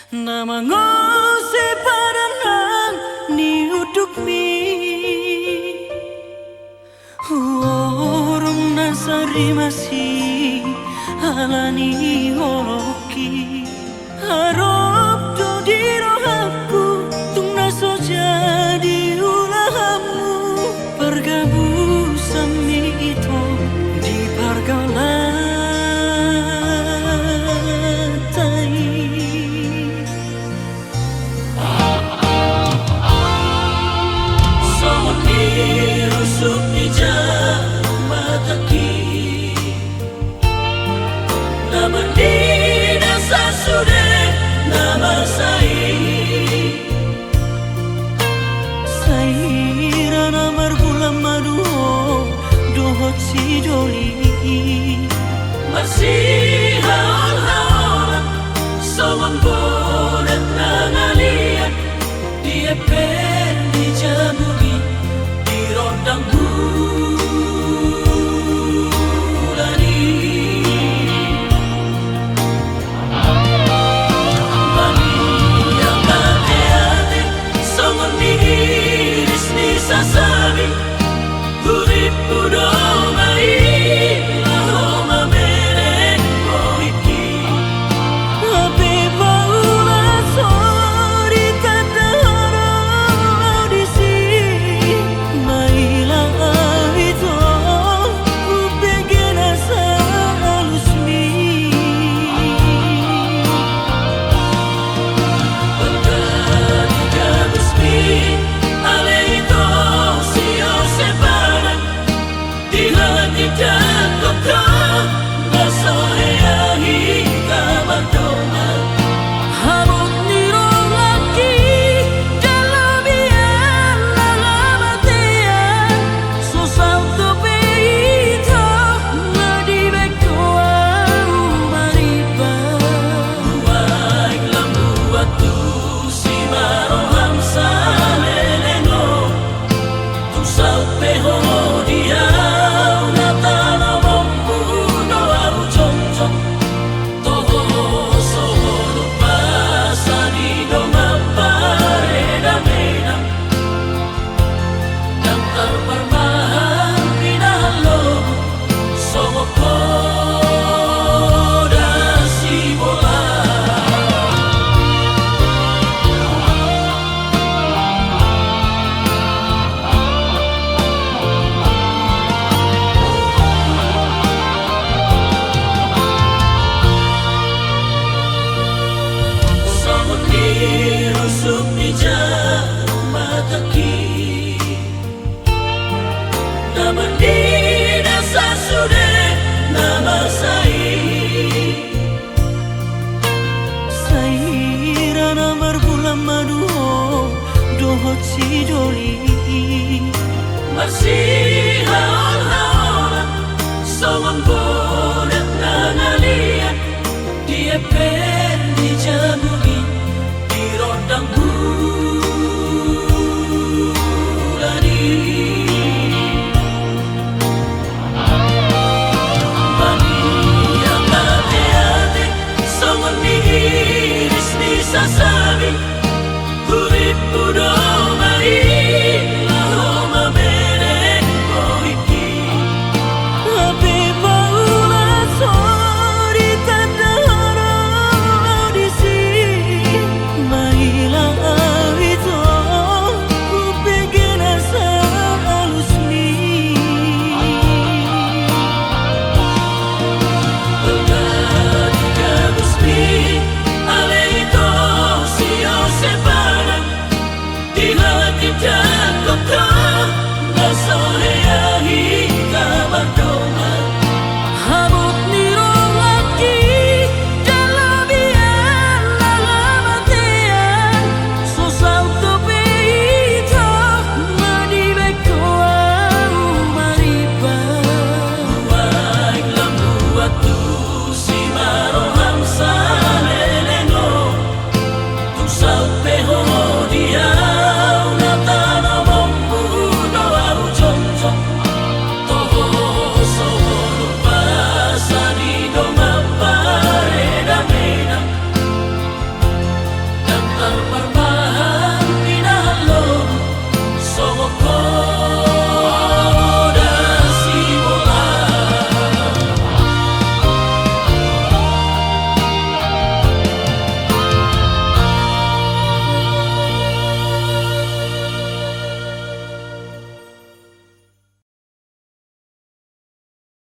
Namangose paranang ni uduk mi Orang nasari masih alani holoki Harap do dirohaku tung naso jadi ulahmu Pergabu sami itu di pergaulan rusuk di mataki Nama dina sasude nama Saira namar bulan madu dohot si doli Masih haul-haulan Sawan bolet nangalian Dia pen di jamugi Rondang bulani Mani yang hati-hati Songon miris ni sasami Urip udong mai Lahoma merek koiki Api paula sori tanda harap audisi rusuk di mataki Nama dina sasude nama Saira namar bulan madu dohot si doli Masih haul-haulan Songon bolet nangalian Dia pen di jamu